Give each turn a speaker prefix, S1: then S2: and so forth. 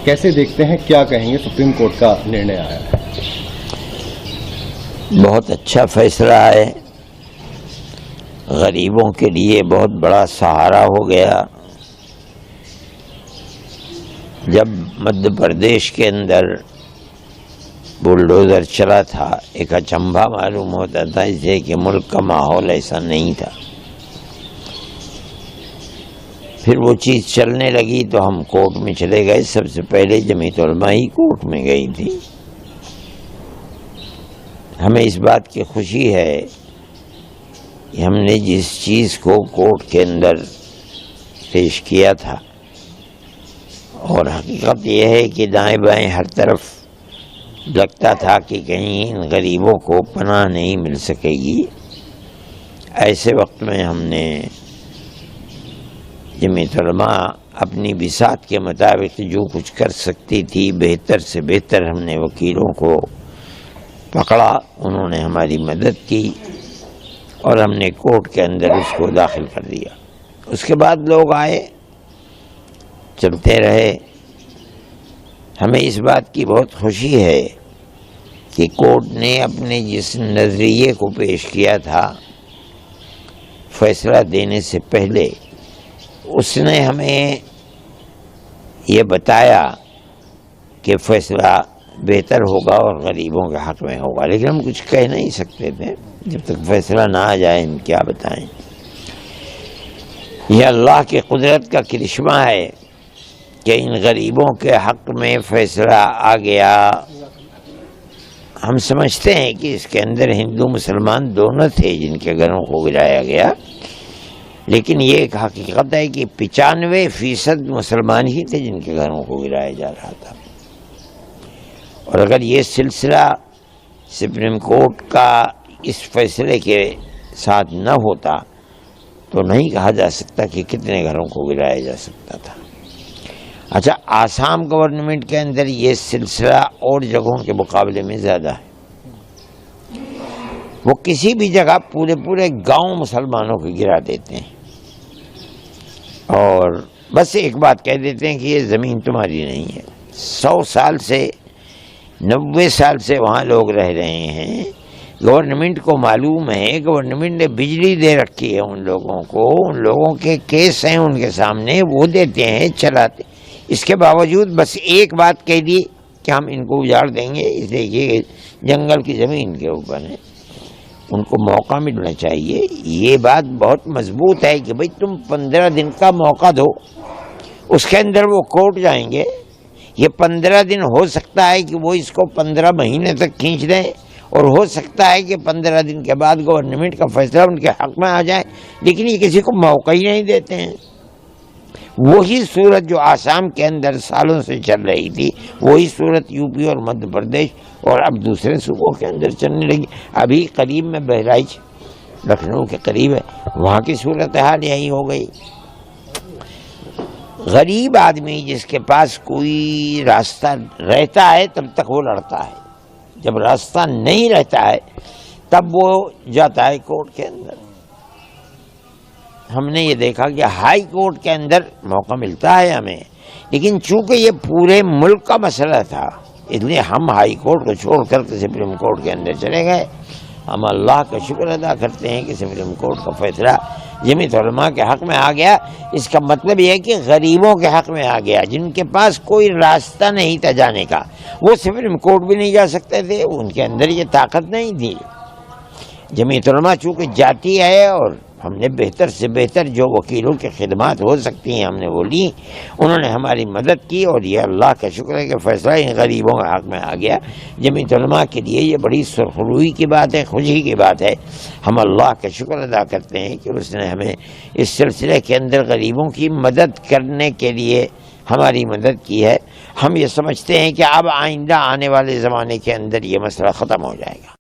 S1: کیسے دیکھتے ہیں، کیا کہیں گے؟ سپریم کورٹ کا نرنے آیا ہے،
S2: بہت اچھا فیصلہ ہے، غریبوں کے لیے بہت بڑا سہارا ہو گیا۔ جب مدھیہ پردیش کے اندر بلڈوزر چلا تھا، ایک اچنبھا معلوم ہوتا تھا اسے کہ ملک کا ماحول ایسا نہیں تھا۔ پھر وہ چیز چلنے لگی تو ہم کورٹ میں چلے گئے۔ سب سے پہلے جمعیت علماء ہی کورٹ میں گئی تھی۔ ہمیں اس بات کی خوشی ہے کہ ہم نے جس چیز کو کورٹ کے اندر پیش کیا تھا، اور حقیقت یہ ہے کہ دائیں بائیں ہر طرف لگتا تھا کہ کہیں ان غریبوں کو پناہ نہیں مل سکے گی، ایسے وقت میں ہم نے جمعیت علماء اپنی بساط کے مطابق جو کچھ کر سکتی تھی بہتر سے بہتر ہم نے وکیلوں کو پکڑا، انہوں نے ہماری مدد کی اور ہم نے کورٹ کے اندر اس کو داخل کر دیا۔ اس کے بعد لوگ آئے، چلتے رہے۔ ہمیں اس بات کی بہت خوشی ہے کہ کورٹ نے اپنے جس نظریے کو پیش کیا تھا فیصلہ دینے سے پہلے، اس نے ہمیں یہ بتایا کہ فیصلہ بہتر ہوگا اور غریبوں کے حق میں ہوگا، لیکن ہم کچھ کہہ نہیں سکتے تھے جب تک فیصلہ نہ آ جائے۔ ہم کیا بتائیں؟ یہ اللہ کی قدرت کا کرشمہ ہے کہ ان غریبوں کے حق میں فیصلہ آ گیا۔ ہم سمجھتے ہیں کہ اس کے اندر ہندو مسلمان دونوں تھے جن کے گھروں کو گرایا گیا، لیکن یہ ایک حقیقت ہے کہ 95% مسلمان ہی تھے جن کے گھروں کو گرایا جا رہا تھا۔ اور اگر یہ سلسلہ سپریم کورٹ کا اس فیصلے کے ساتھ نہ ہوتا تو نہیں کہا جا سکتا کہ کتنے گھروں کو گرایا جا سکتا تھا۔ اچھا، آسام گورنمنٹ کے اندر یہ سلسلہ اور جگہوں کے مقابلے میں زیادہ ہے۔ وہ کسی بھی جگہ پورے گاؤں مسلمانوں کو گرا دیتے ہیں اور بس ایک بات کہہ دیتے ہیں کہ یہ زمین تمہاری نہیں ہے۔ 100 سال سے 90 سال سے وہاں لوگ رہ رہے ہیں، گورنمنٹ کو معلوم ہے، گورنمنٹ نے بجلی دے رکھی ہے ان لوگوں کو، ان لوگوں کے کیس ہیں ان کے سامنے، وہ دیتے ہیں، چلاتے۔ اس کے باوجود بس ایک بات کہہ دی کہ ہم ان کو اجاڑ دیں گے، اس لیے یہ جنگل کی زمین کے اوپر ہے۔ ان کو موقع ملنا چاہیے۔ یہ بات بہت مضبوط ہے کہ بھئی تم 15 دن کا موقع دو، اس کے اندر وہ کورٹ جائیں گے۔ یہ 15 دن ہو سکتا ہے کہ وہ اس کو 15 مہینے تک کھینچ دیں، اور ہو سکتا ہے کہ 15 دن کے بعد گورنمنٹ کا فیصلہ ان کے حق میں آ جائے، لیکن یہ کسی کو موقع ہی نہیں دیتے ہیں۔ وہی صورت جو آسام کے اندر سالوں سے چل رہی تھی، وہی صورت یو پی اور مدھیہ پردیش اور اب دوسرے صوبوں کے اندر چلنے لگی۔ ابھی قریب میں بہرائچ لکھنؤ کے قریب ہے، وہاں کی صورتحال یہی ہو گئی۔ غریب آدمی جس کے پاس کوئی راستہ رہتا ہے تب تک وہ لڑتا ہے، جب راستہ نہیں رہتا ہے تب وہ جاتا ہے کورٹ کے اندر۔ ہم نے یہ دیکھا کہ ہائی کورٹ کے اندر موقع ملتا ہے ہمیں، لیکن چونکہ یہ پورے ملک کا مسئلہ تھا اس لیے ہم ہائی کورٹ کو چھوڑ کر کے سپریم کورٹ کے اندر چلے گئے۔ ہم اللہ کا شکر ادا کرتے ہیں کہ سپریم کورٹ کا فیصلہ جمعیت علماء کے حق میں آ گیا۔ اس کا مطلب یہ ہے کہ غریبوں کے حق میں آ گیا، جن کے پاس کوئی راستہ نہیں تھا جانے کا، وہ سپریم کورٹ بھی نہیں جا سکتے تھے، ان کے اندر یہ طاقت نہیں تھی۔ جمعیت علماء چونکہ جاتی ہے اور ہم نے بہتر سے بہتر جو وکیلوں کی خدمات ہو سکتی ہیں ہم نے وہ لی، انہوں نے ہماری مدد کی، اور یہ اللہ کا شکر ہے کہ فیصلہ ان غریبوں کے حق میں آ گیا۔ جمعیت علماء کے لیے یہ بڑی سرخروئی کی بات ہے، خوشی کی بات ہے۔ ہم اللہ کا شکر ادا کرتے ہیں کہ اس نے ہمیں اس سلسلے کے اندر غریبوں کی مدد کرنے کے لیے ہماری مدد کی ہے۔ ہم یہ سمجھتے ہیں کہ اب آئندہ آنے والے زمانے کے اندر یہ مسئلہ ختم ہو جائے گا۔